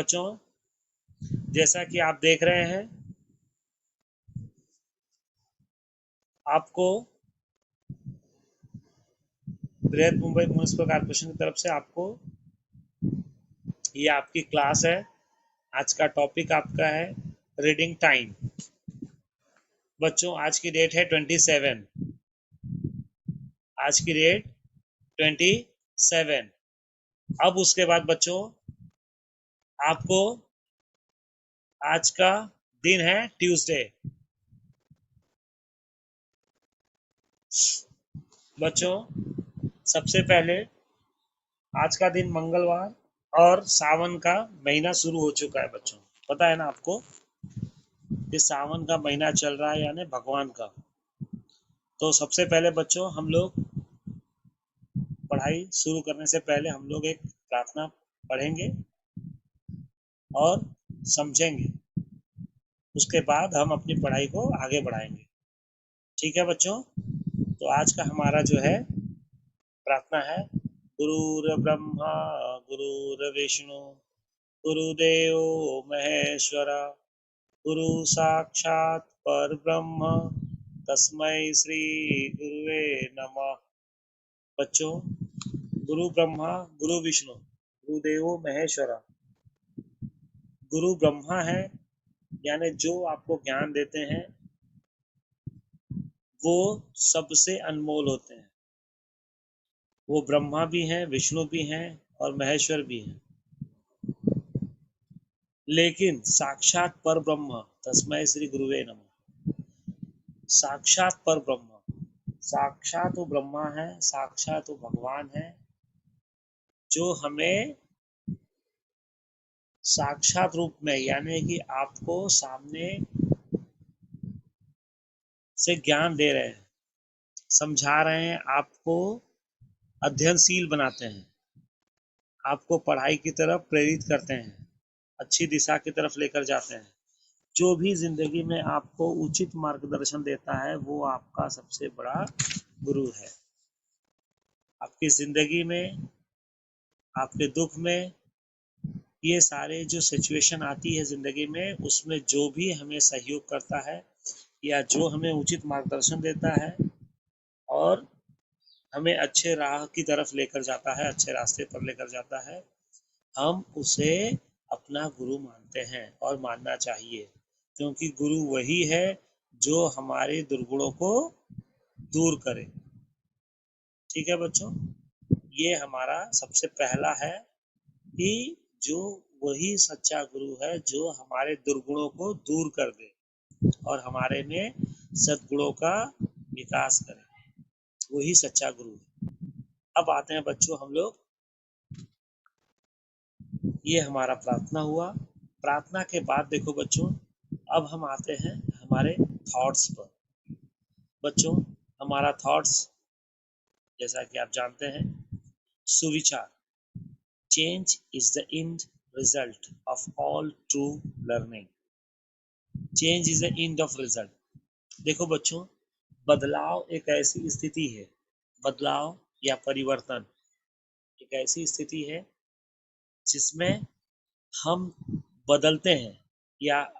बच्चों, जैसा कि आप देख रहे हैं, आपको बृहद मुंबई म्युनिसिपल कॉर्पोरेशन की तरफ से आपको ये आपकी क्लास है। आज का टॉपिक आपका है रीडिंग टाइम। बच्चों, आज की डेट है 27। आज की डेट 27। अब उसके बाद बच्चों, आपको आज का दिन है ट्यूसडे। बच्चों, सबसे पहले आज का दिन मंगलवार और सावन का महीना शुरू हो चुका है। बच्चों, पता है ना आपको, ये सावन का महीना चल रहा है, यानी भगवान का। तो सबसे पहले बच्चों, हम लोग पढ़ाई शुरू करने से पहले हम लोग एक प्रार्थना पढ़ेंगे और समझेंगे। उसके बाद हम अपनी पढ़ाई को आगे बढ़ाएंगे। ठीक है बच्चों? तो आज का हमारा जो है प्रार्थना है, गुरुर ब्रह्मा गुरुर विष्णु गुरुदेव महेश्वरा गुरु साक्षात पर ब्रह्म तस्मै श्री गुरुवे नमः। बच्चों, गुरु ब्रह्मा गुरु विष्णु गुरुदेव महेश्वरा। गुरु ब्रह्मा है, यानी जो आपको ज्ञान देते हैं, वो सबसे अनमोल होते हैं। वो ब्रह्मा भी हैं, विष्णु भी हैं और महेश्वर भी हैं। लेकिन साक्षात पर ब्रह्म तस्मै श्री गुरुवे नमः। साक्षात पर ब्रह्म, साक्षात वो ब्रह्मा है, साक्षात वो भगवान है, जो हमें साक्षात रूप में, यानी कि आपको सामने से ज्ञान दे रहे हैं, समझा रहे हैं, आपको अध्ययनशील बनाते हैं, आपको पढ़ाई की तरफ प्रेरित करते हैं, अच्छी दिशा की तरफ लेकर जाते हैं। जो भी जिंदगी में आपको उचित मार्गदर्शन देता है, वो आपका सबसे बड़ा गुरु है। आपकी जिंदगी में, आपके दुख में, ये सारे जो सिचुएशन आती है जिंदगी में, उसमें जो भी हमें सहयोग करता है या जो हमें उचित मार्गदर्शन देता है और हमें अच्छे राह की तरफ लेकर जाता है, अच्छे रास्ते पर लेकर जाता है, हम उसे अपना गुरु मानते हैं और मानना चाहिए, क्योंकि गुरु वही है जो हमारे दुर्गुणों को दूर करे। ठीक है बच्चों? ये हमारा सबसे पहला है कि जो वही सच्चा गुरु है जो हमारे दुर्गुणों को दूर कर दे और हमारे में सद्गुणों का विकास करे, वही सच्चा गुरु है। अब आते हैं बच्चों हम लोग, ये हमारा प्रार्थना हुआ। प्रार्थना के बाद देखो बच्चों, अब हम आते हैं हमारे थॉट्स पर। बच्चों, हमारा थॉट्स, जैसा कि आप जानते हैं, सुविचार, change is the end result of all true learning. Change is the end of result. देखो बच्चों, बदलाव एक ऐसी स्थिति है, बदलाव या परिवर्तन एक ऐसी स्थिति है जिसमें हम बदलते हैं, या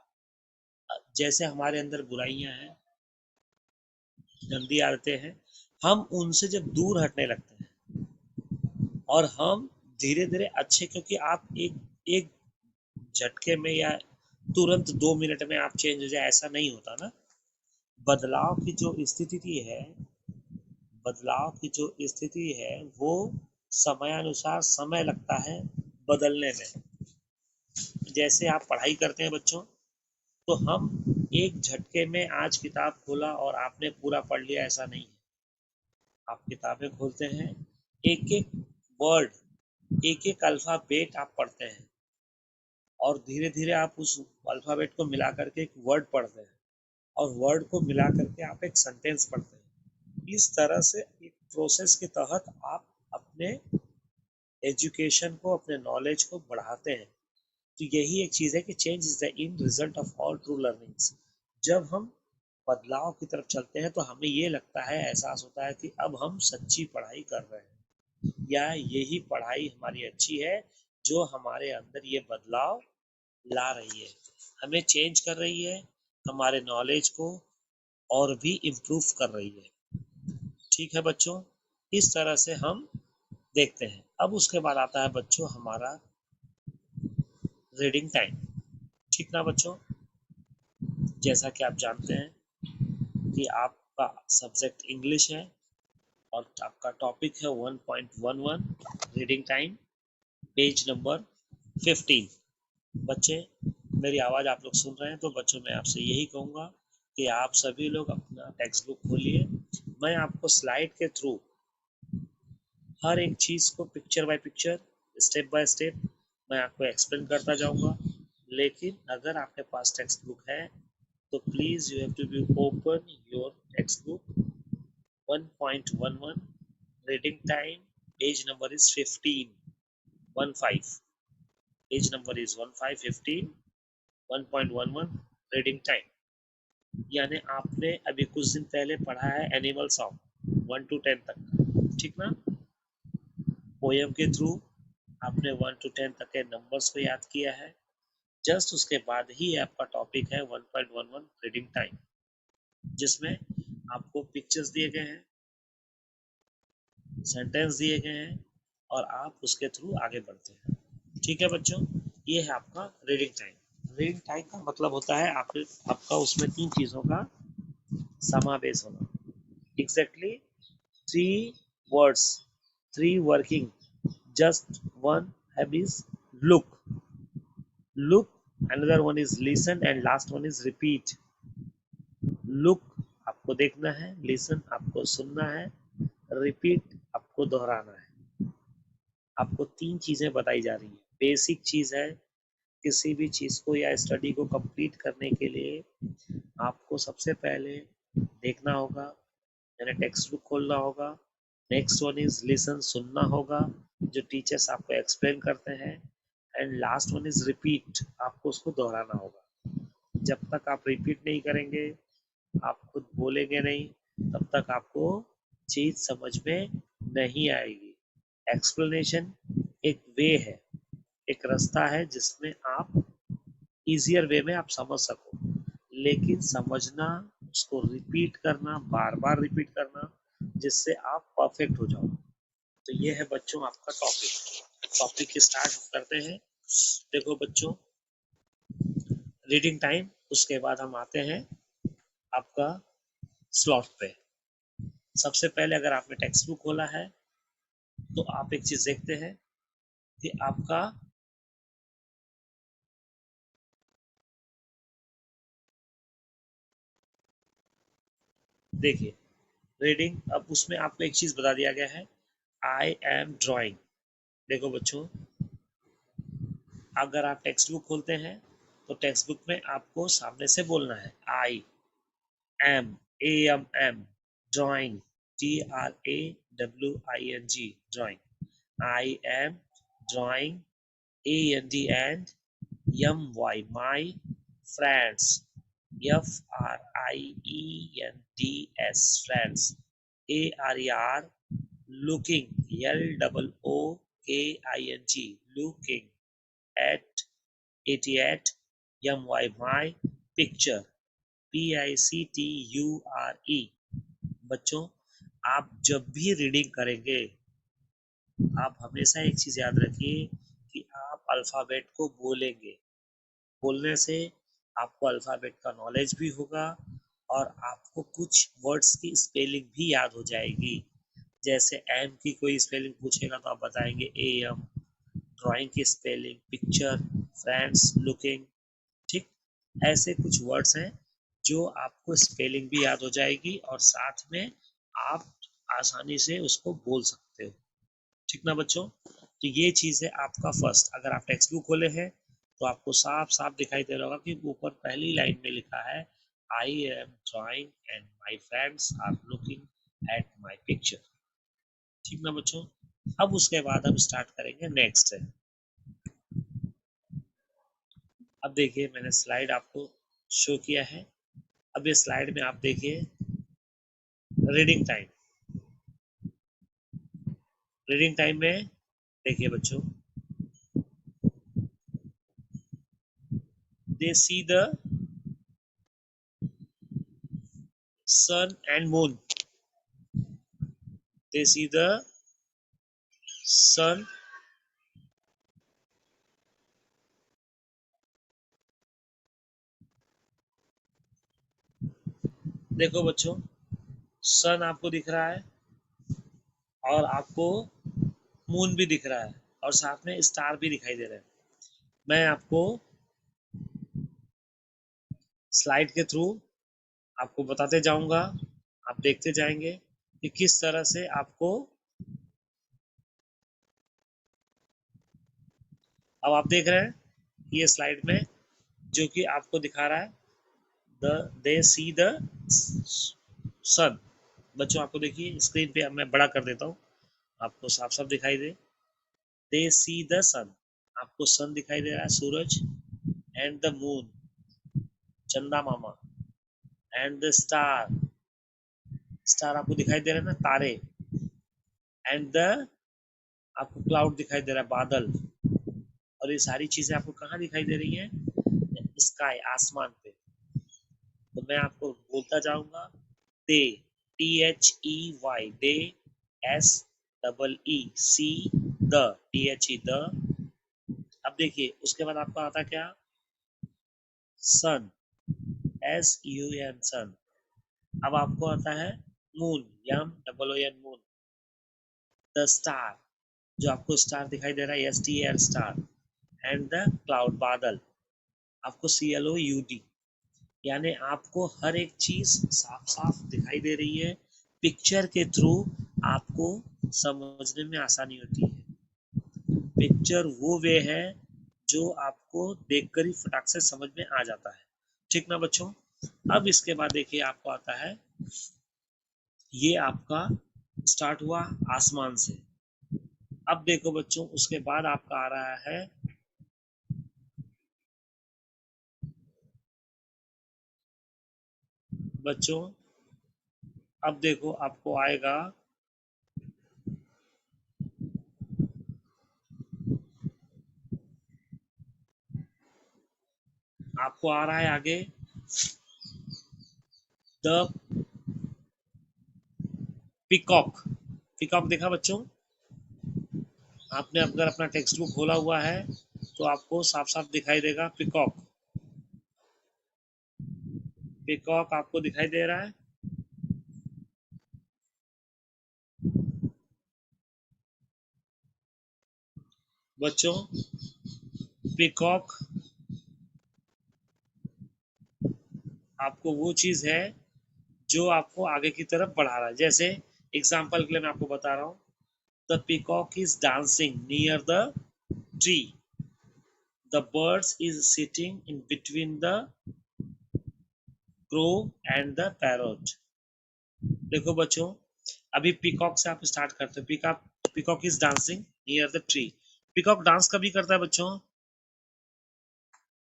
जैसे हमारे अंदर बुराइयां हैं, गंदी आदतें हैं, हम उनसे जब दूर हटने लगते हैं और हम धीरे धीरे अच्छे, क्योंकि आप एक एक झटके में या तुरंत 2 मिनट में आप चेंज हो जाए, ऐसा नहीं होता ना। बदलाव की जो स्थिति है, बदलाव की जो स्थिति है, वो समयानुसार समय लगता है बदलने में। जैसे आप पढ़ाई करते हैं बच्चों, तो हम एक झटके में आज किताब खोला और आपने पूरा पढ़ लिया, ऐसा नहीं है। आप किताबें खोलते हैं, एक एक वर्ड, एक एक अल्फ़ाबेट आप पढ़ते हैं और धीरे धीरे आप उस अल्फ़ाबेट को मिला करके एक वर्ड पढ़ते हैं और वर्ड को मिला करके आप एक सेंटेंस पढ़ते हैं। इस तरह से एक प्रोसेस के तहत आप अपने एजुकेशन को, अपने नॉलेज को बढ़ाते हैं। तो यही एक चीज़ है कि change is the end result of all true learnings. जब हम बदलाव की तरफ चलते हैं तो हमें ये लगता है, एहसास होता है कि अब हम सच्ची पढ़ाई कर रहे हैं, या यही पढ़ाई हमारी अच्छी है, जो हमारे अंदर ये बदलाव ला रही है, हमें चेंज कर रही है, हमारे नॉलेज को और भी इम्प्रूव कर रही है। ठीक है बच्चों, इस तरह से हम देखते हैं। अब उसके बाद आता है बच्चों हमारा रीडिंग टाइम। ठीक ना बच्चों, जैसा कि आप जानते हैं कि आपका सब्जेक्ट इंग्लिश है और आपका टॉपिक है 1.11 रीडिंग टाइम, पेज नंबर 15। बच्चे, मेरी आवाज़ आप लोग सुन रहे हैं तो बच्चों मैं आपसे यही कहूँगा कि आप सभी लोग अपना टेक्स्ट बुक खोलिए। मैं आपको स्लाइड के थ्रू हर एक चीज़ को picture by picture, step by step मैं आपको एक्सप्लेन करता जाऊंगा। लेकिन अगर आपके पास टेक्स्ट बुक है तो please you have to be open your text book 1.11 reading time, page number is 15, page number is 15, 1.11 reading time. यानी आपने अभी कुछ दिन पहले पढ़ा है एनिमल सॉन्ग 1 to 10 तक का, ठीक ना। पोएम के थ्रू आपने 1 to 10 तक के नंबर्स को याद किया है। जस्ट उसके बाद ही आपका टॉपिक है 1.11 रीडिंग टाइम, जिसमें आपको पिक्चर्स दिए गए हैं, सेंटेंस दिए गए हैं और आप उसके थ्रू आगे बढ़ते हैं। ठीक है बच्चों, ये है आपका रीडिंग टाइम। रीडिंग टाइम का मतलब होता है आपका उसमें 3 चीज़ों का समावेश होना। Exactly 3 words, 3 working, just one have is look, look, another one is listen and last one is repeat। Look आपको देखना है, लिसन आपको सुनना है, रिपीट आपको दोहराना है। आपको 3 चीजें बताई जा रही है, बेसिक चीज है। किसी भी चीज को या स्टडी को कंप्लीट करने के लिए आपको सबसे पहले देखना होगा, यानी टेक्स्ट बुक खोलना होगा। नेक्स्ट वन इज लिसन, सुनना होगा जो टीचर्स आपको एक्सप्लेन करते हैं। And last one is repeat, आपको उसको दोहराना होगा। जब तक आप रिपीट नहीं करेंगे, आप खुद बोलेंगे नहीं, तब तक आपको चीज समझ में नहीं आएगी। एक्सप्लेनेशन एक वे है, एक रास्ता है जिसमें आप इजियर वे में आप समझ सको, लेकिन समझना, उसको रिपीट करना, बार बार रिपीट करना, जिससे आप परफेक्ट हो जाओ। तो ये है बच्चों आपका टॉपिक। टॉपिक की स्टार्ट हम करते हैं। देखो बच्चों, रीडिंग टाइम, उसके बाद हम आते हैं आपका स्लॉट पे। सबसे पहले अगर आपने टेक्स्ट बुक खोला है तो आप एक चीज देखते हैं कि आपका देखिए रीडिंग, अब उसमें आपको एक चीज बता दिया गया है, आई एम ड्राइंग। देखो बच्चों, अगर आप टेक्स्ट बुक खोलते हैं तो टेक्स्ट बुक में आपको सामने से बोलना है I am, A M M, drawing, DRAWING, drawing. I am drawing, AND and MY, my friends, FRIENDS, friends, ARER, looking, LOOKING, looking, at MY, my picture, PICTURE। बच्चों, आप जब भी रीडिंग करेंगे, आप हमेशा एक चीज याद रखिए कि आप अल्फाबेट को बोलेंगे। बोलने से आपको अल्फाबेट का नॉलेज भी होगा और आपको कुछ वर्ड्स की स्पेलिंग भी याद हो जाएगी। जैसे एम की कोई स्पेलिंग पूछेगा तो आप बताएंगे AM, ड्राइंग की स्पेलिंग, पिक्चर, फ्रेंड्स, लुकिंग। ठीक, ऐसे कुछ वर्ड्स हैं जो आपको स्पेलिंग भी याद हो जाएगी और साथ में आप आसानी से उसको बोल सकते हो। ठीक ना बच्चों, तो ये चीज़ है आपका फर्स्ट। अगर आप टेक्स्ट बुक खोले हैं तो आपको साफ साफ दिखाई दे रहा होगा कि ऊपर पहली लाइन में लिखा है I am drawing and my friends are looking at my picture. ठीक ना बच्चों, अब उसके बाद हम स्टार्ट करेंगे नेक्स्ट है। अब देखिए मैंने स्लाइड आपको शो किया है। अब ये स्लाइड में आप देखिए रीडिंग टाइम। रीडिंग टाइम में देखिए बच्चों, they see the sun and moon. They see the sun. देखो बच्चों, सन आपको दिख रहा है और आपको मून भी दिख रहा है और साथ में स्टार भी दिखाई दे रहे हैं। मैं आपको स्लाइड के थ्रू आपको बताते जाऊंगा, आप देखते जाएंगे कि किस तरह से आपको। अब आप देख रहे हैं ये स्लाइड में जो कि आपको दिखा रहा है द दे सी द सन। बच्चों आपको देखिए स्क्रीन पे, अब मैं बड़ा कर देता हूँ आपको साफ साफ दिखाई दे। दे सी द सन, आपको सन दिखाई दे रहा है, सूरज, एंड द मून, चंदा मामा, एंड द स्टार, स्टार आपको दिखाई दे रहा है ना, तारे, एंड द आपको क्लाउड दिखाई दे रहा है, बादल। और ये सारी चीजें आपको कहाँ दिखाई दे रही हैं? स्काई, आसमान पे। तो मैं आपको बोलता जाऊंगा दे, THEY, they, SEE the, THE the. अब देखिए उसके बाद आपका आता क्या? सन, SUN सन। अब आपको आता है moon, MOON moon. The star, जो आपको स्टार दिखाई दे रहा है, STAR star. And the cloud, बादल, आपको CLOUD। यानी आपको हर एक चीज साफ साफ दिखाई दे रही है। पिक्चर के थ्रू आपको समझने में आसानी होती है। पिक्चर वो वे है जो आपको देखकर ही फटाक से समझ में आ जाता है। ठीक ना बच्चों? अब इसके बाद देखिए आपको आता है, ये आपका स्टार्ट हुआ आसमान से। अब देखो बच्चों उसके बाद आपका आ रहा है बच्चों, अब देखो आपको आएगा आपको आ रहा है आगे द पिकॉक। पिकॉक देखा बच्चों? आपने अगर अपना टेक्स्ट बुक खोला हुआ है तो आपको साफ साफ दिखाई देगा पिकॉक। पिकॉक आपको दिखाई दे रहा है। बच्चों पिकॉक आपको वो चीज है जो आपको आगे की तरफ बढ़ा रहा है। जैसे एग्जाम्पल के लिए मैं आपको बता रहा हूँ, the peacock is dancing near the tree, the birds is sitting in between the crow and the parrot. देखो बच्चों, अभी पिकॉक से आप स्टार्ट करते हो। Peacock, peacock is dancing near the tree. Peacock dance कभी करता है बच्चों?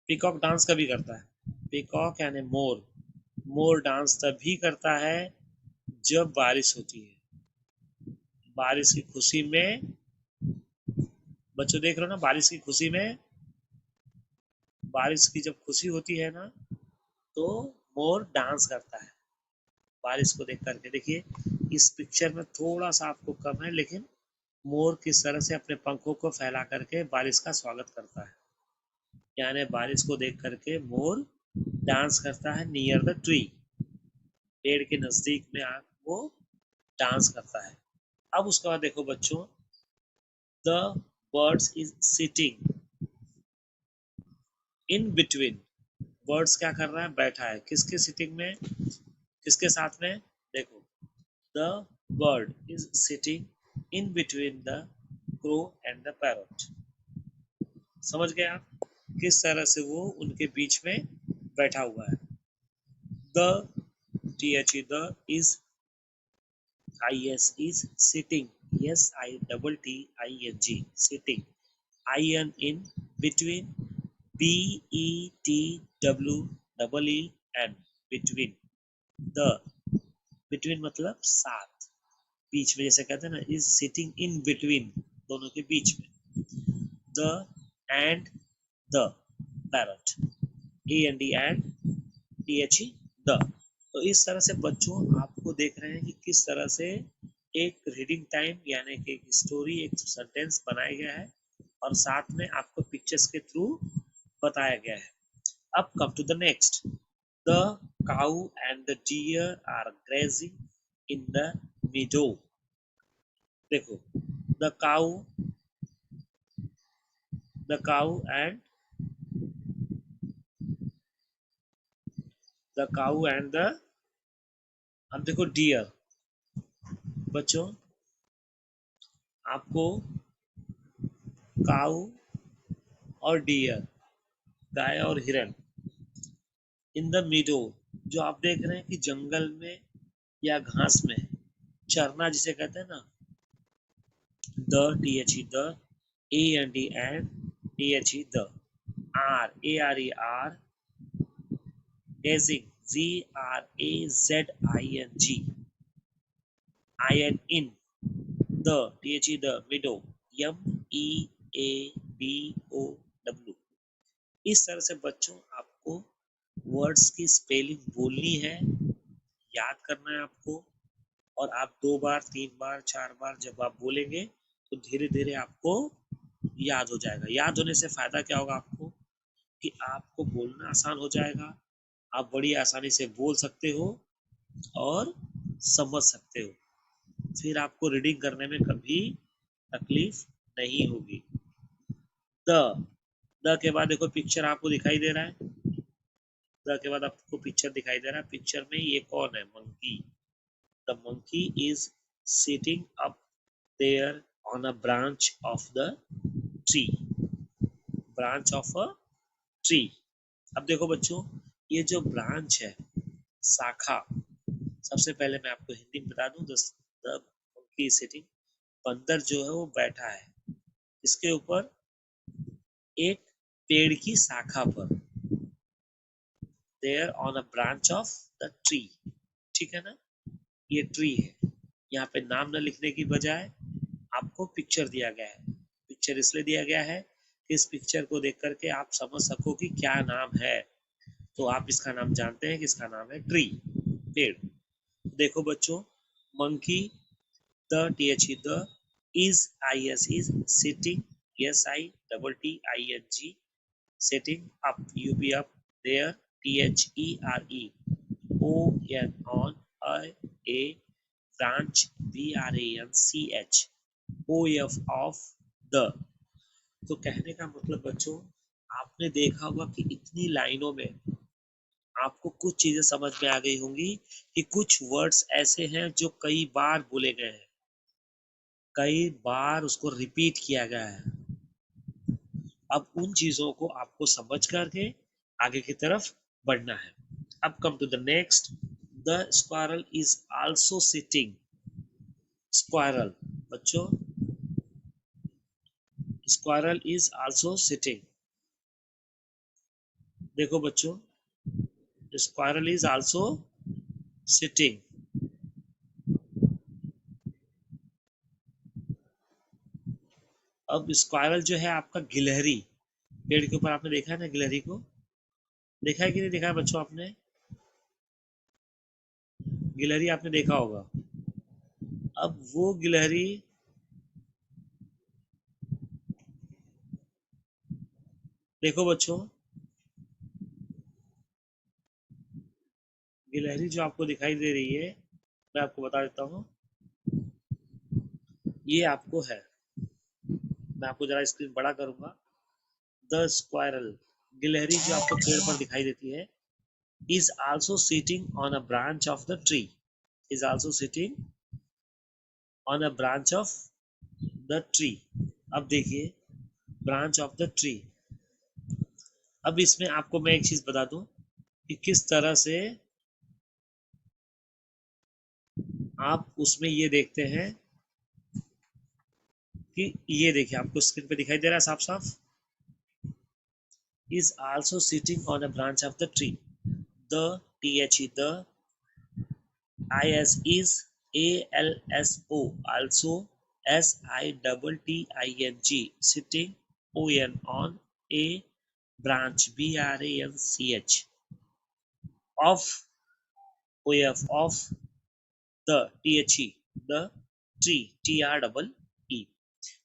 पिकॉक डांस कभी करता है? पिकॉक यानी मोर, मोर डांस तभी करता है जब बारिश होती है। बारिश की खुशी में, बच्चों देख रहे हो ना, बारिश की खुशी में, बारिश की जब खुशी होती है ना तो मोर डांस करता है बारिश को देख करके। देखिए इस पिक्चर में थोड़ा सा आपको कम है, लेकिन मोर किस तरह से अपने पंखों को फैला करके बारिश का स्वागत करता है। यानी बारिश को देख करके मोर डांस करता है नियर द ट्री, पेड़ के नजदीक में आ वो डांस करता है। अब उसके बाद देखो बच्चों, the birds is sitting in between. Birds क्या कर रहा है? बैठा है। किसके सिटिंग में? किसके साथ में? देखो, the bird is sitting in between the crow and the parrot. समझ गए आप किस तरह से वो उनके बीच में बैठा हुआ है? The, THE the, is, IS is sitting, SITTING, sitting, IN in between, BETWEEN, between। The, between मतलब साथ, बीच में, जैसे कहते हैं ना, इज सिटिंग इन बिटवीन, दोनों के बीच में। The end the parrot, AND and THE the. तो इस तरह से बच्चों आपको देख रहे हैं कि किस तरह से एक रीडिंग टाइम यानी कि एक स्टोरी एक सेंटेंस बनाया गया है और साथ में आपको पिक्चर्स के थ्रू बताया गया है। अब come to the next. The cow and the deer are grazing in the meadow। देखो, द काउ एंड द अब देखो डियर। बच्चों आपको काऊ और डियर, गाय और हिरन, इन द मीडो, जो आप देख रहे हैं कि जंगल में या घास में चरना जिसे कहते हैं ना, the THE the, AND and THE the, are ARE are, gazing GRAZING, in the THE the meadow, MEADOW। इस तरह से बच्चों आपको वर्ड्स की स्पेलिंग बोलनी है, याद करना है आपको, और आप 2 बार 3 बार 4 बार जब आप बोलेंगे तो धीरे धीरे आपको याद हो जाएगा। याद होने से फायदा क्या होगा आपको, कि आपको बोलना आसान हो जाएगा, आप बड़ी आसानी से बोल सकते हो और समझ सकते हो, फिर आपको रीडिंग करने में कभी तकलीफ नहीं होगी। द के बाद देखो पिक्चर आपको दिखाई दे रहा है, द के बाद आपको पिक्चर दिखाई दे रहा है। पिक्चर में ये कौन है, monkey. The monkey is sitting up there on a branch of the tree, branch of a tree. अब देखो बच्चों, ये जो ब्रांच है, शाखा, सबसे पहले मैं आपको हिंदी में बता दूं, द मंकी सिटिंग, बंदर जो है वो बैठा है इसके ऊपर, एक पेड़ की शाखा पर, there on a branch of the tree. ठीक है ना, ये ट्री है। यहाँ पे नाम न लिखने की बजाय आपको पिक्चर दिया गया है। पिक्चर इसलिए दिया गया है कि इस पिक्चर को देख करके आप समझ सको कि क्या नाम है। तो आप इसका नाम जानते हैं कि इसका नाम है ट्री, पेड़। देखो बच्चों, monkey, the THE the, is sitting, SITTING, sitting up, UP up, there, THERE, on a branch, BRANCH, of the। तो कहने का मतलब बच्चों, आपने देखा होगा कि इतनी लाइनों में आपको कुछ चीजें समझ में आ गई होंगी कि कुछ वर्ड्स ऐसे हैं जो कई बार बोले गए हैं, कई बार उसको रिपीट किया गया है। अब उन चीजों को आपको समझ करके आगे की तरफ बढ़ना है। अब come to the next. The squirrel is also sitting. Squirrel बच्चों, स्क्वायरल इज आल्सो सिटिंग। देखो बच्चों, स्क्वायरल इज आल्सो सिटिंग। अब स्क्वायरल जो है आपका गिलहरी, पेड़ के ऊपर आपने देखा है ना गिलहरी को, देखा है कि नहीं देखा है बच्चों आपने, गिलहरी आपने देखा होगा। अब वो गिलहरी, देखो बच्चों, गिलहरी जो आपको दिखाई दे रही है, मैं आपको बता देता हूँ, ये आपको है, मैं आपको जरा स्क्रीन बड़ा करूंगा। द स्क्वायरल, गिलहरी जो आपको पेड़ पर दिखाई देती है, is also sitting on a branch of the tree, is also sitting on a branch of the tree. अब देखिए, ब्रांच ऑफ द ट्री। अब इसमें आपको मैं एक चीज बता दूं कि किस तरह से आप उसमें ये देखते हैं कि ये देखिए आपको स्क्रीन पे दिखाई दे रहा है साफ साफ, is also sitting on a branch of the tree, the THE the, is ALSO also, SITTING, sitting, on a branch, branch, of, of the, the tree, tree.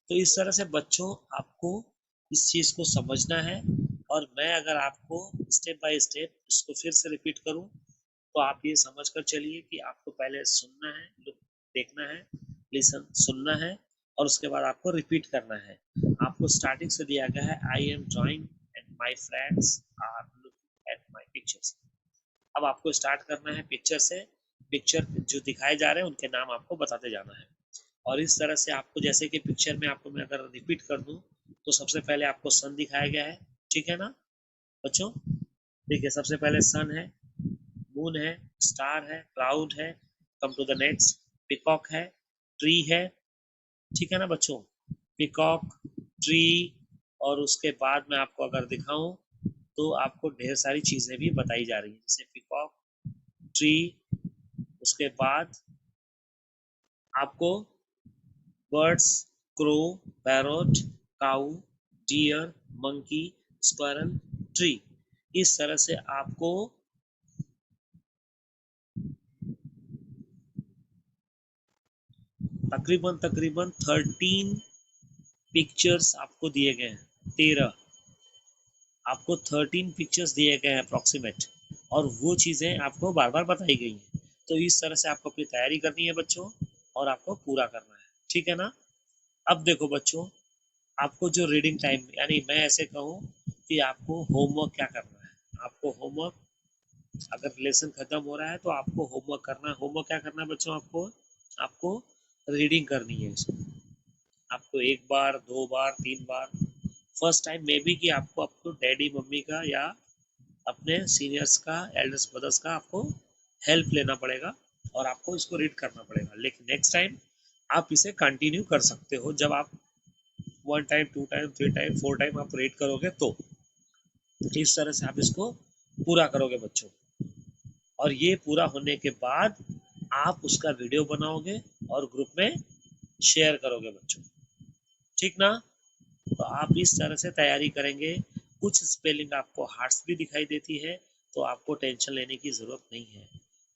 तो इस तरह से बच्चों आपको इस चीज को समझना है। और मैं अगर आपको स्टेप बाय स्टेप इसको फिर से रिपीट करूं तो आप ये समझ कर चलिए कि आपको पहले सुनना है, देखना है, लिसन सुनना है, और उसके बाद आपको रिपीट करना है। आपको स्टार्टिंग से दिया गया है I am drawing and my friends are looking at my pictures. अब आपको स्टार्ट करना है पिक्चर से। पिक्चर जो दिखाए जा रहे हैं उनके नाम आपको बताते जाना है। और इस तरह से आपको, जैसे कि पिक्चर में आपको मैं अगर रिपीट कर दूं तो सबसे पहले आपको सन दिखाया गया है, ठीक है ना बच्चों? देखिए सबसे पहले सन है, मून है, स्टार है, क्लाउड है, come to the next, peacock है, ट्री है, ठीक है ना बच्चों? पिकॉक, ट्री, और उसके बाद मैं आपको अगर दिखाऊं तो आपको ढेर सारी चीजें भी बताई जा रही है, जैसे पिकॉक, ट्री, उसके बाद आपको बर्ड्स, क्रो, पैरोट, काऊ, डियर, मंकी, स्क्वायरल, ट्री। इस तरह से आपको तकरीबन तकरीबन 13 पिक्चर्स आपको दिए गए हैं। 13 आपको 13 पिक्चर्स दिए गए हैं अप्रोक्सीमेट, और वो चीज़ें आपको बार बार बताई गई हैं। तो इस तरह से आपको अपनी तैयारी करनी है बच्चों, और आपको पूरा करना है, ठीक है ना? अब देखो बच्चों, आपको जो रीडिंग टाइम, यानी मैं ऐसे कहूँ कि आपको होमवर्क क्या करना है। आपको होमवर्क, अगर लेसन खत्म हो रहा है तो आपको होमवर्क करना है। होमवर्क क्या करना है बच्चों? आपको आपको रीडिंग करनी है इसको। आपको एक बार, दो बार, तीन बार, फर्स्ट टाइम मे बी कि आपको आपको डैडी मम्मी का या अपने सीनियर्स का, एल्डर्स ब्रदर्स का आपको हेल्प लेना पड़ेगा और आपको इसको रीड करना पड़ेगा। लेकिन नेक्स्ट टाइम आप इसे कंटिन्यू कर सकते हो। जब आप 1 टाइम, 2 टाइम, 3 टाइम, 4 टाइम आप रीड करोगे तो इस तरह से आप इसको पूरा करोगे बच्चों। और ये पूरा होने के बाद आप उसका वीडियो बनाओगे और ग्रुप में शेयर करोगे बच्चों, ठीक ना? तो आप इस तरह से तैयारी करेंगे। कुछ स्पेलिंग आपको हार्ड्स भी दिखाई देती है तो आपको टेंशन लेने की ज़रूरत नहीं है।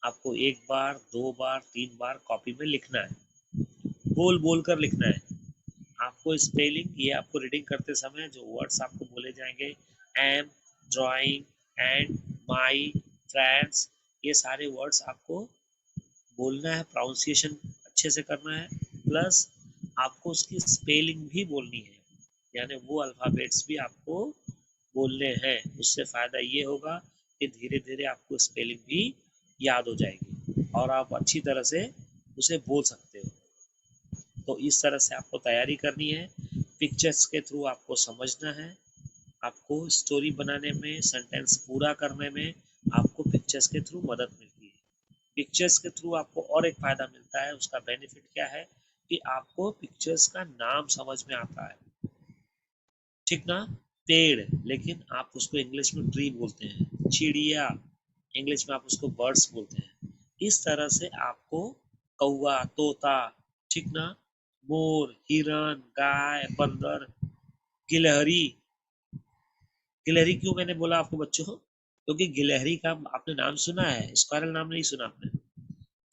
आपको एक बार, दो बार, तीन बार कॉपी में लिखना है, बोल बोल कर लिखना है। आपको स्पेलिंग, ये आपको रीडिंग करते समय जो वर्ड्स आपको बोले जाएंगे, am, drawing, and, my, friends, ये सारे वर्ड्स आपको बोलना है, प्रोनाउंसिएशन अच्छे से करना है, प्लस आपको उसकी स्पेलिंग भी बोलनी है, यानी वो अल्फ़ाबेट्स भी आपको बोलने हैं। उससे फ़ायदा ये होगा कि धीरे धीरे आपको स्पेलिंग भी याद हो जाएगी और आप अच्छी तरह से उसे बोल सकते हो। तो इस तरह से आपको तैयारी करनी है। पिक्चर्स के थ्रू आपको समझना है। आपको स्टोरी बनाने में, सेंटेंस पूरा करने में आपको पिक्चर्स के थ्रू मदद मिलती है। पिक्चर्स के थ्रू आपको और एक फ़ायदा मिलता है, उसका बेनिफिट क्या है कि आपको पिक्चर्स का नाम समझ में आता है, ठीक ना? पेड़, लेकिन आप उसको इंग्लिश में ट्री बोलते हैं। चिड़िया, इंग्लिश में आप उसको बर्ड्स बोलते हैं। इस तरह से आपको कौवा, तोता, ठीक ना, मोर, हिरन, गाय, बंदर, गिलहरी। गिलहरी क्यों मैंने बोला आपको बच्चों? क्योंकि गिलहरी का आपने नाम सुना है, स्क्वायरल नाम नहीं सुना आपने।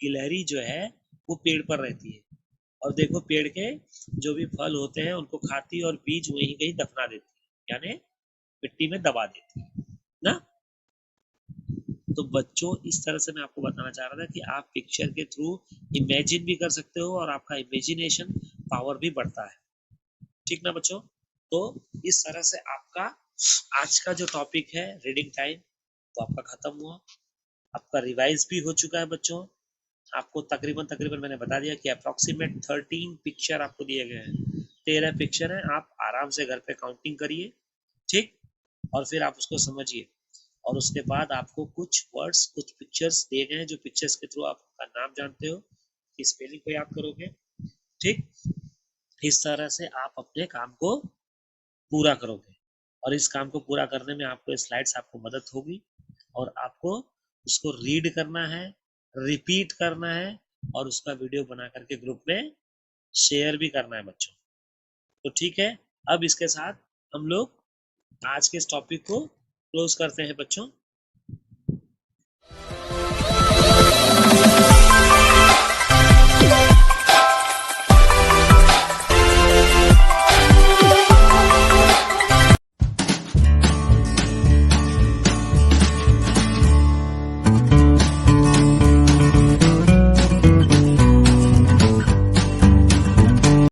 गिलहरी जो है वो पेड़ पर रहती है, और देखो पेड़ के जो भी फल होते हैं उनको खाती है और बीज वहीं कहीं दफना देती है, यानी मिट्टी में दबा देती है ना। तो बच्चों इस तरह से मैं आपको बताना चाह रहा था कि आप पिक्चर के थ्रू इमेजिन भी कर सकते हो और आपका इमेजिनेशन पावर भी बढ़ता है, ठीक ना बच्चों? तो इस तरह से आपका आज का जो टॉपिक है रीडिंग टाइम, तो आपका खत्म हुआ। आपका रिवाइज भी हो चुका है बच्चों। आपको तकरीबन तकरीबन मैंने बता दिया कि अप्रोक्सीमेट 13 पिक्चर आपको दिए गए हैं। 13 पिक्चर हैं, आप आराम से घर पे काउंटिंग करिए, ठीक? और फिर आप उसको समझिए। और उसके बाद आपको कुछ वर्ड्स, कुछ पिक्चर्स दिए गए हैं, जो पिक्चर्स के थ्रू आपका नाम जानते हो, स्पेलिंग को याद करोगे, ठीक? इस तरह से आप अपने काम को पूरा करोगे, और इस काम को पूरा करने में आपको स्लाइड्स आपको मदद होगी, और आपको उसको रीड करना है, रिपीट करना है, और उसका वीडियो बना करके ग्रुप में शेयर भी करना है बच्चों। तो ठीक है, अब इसके साथ हम लोग आज के इस टॉपिक को क्लोज करते हैं बच्चों।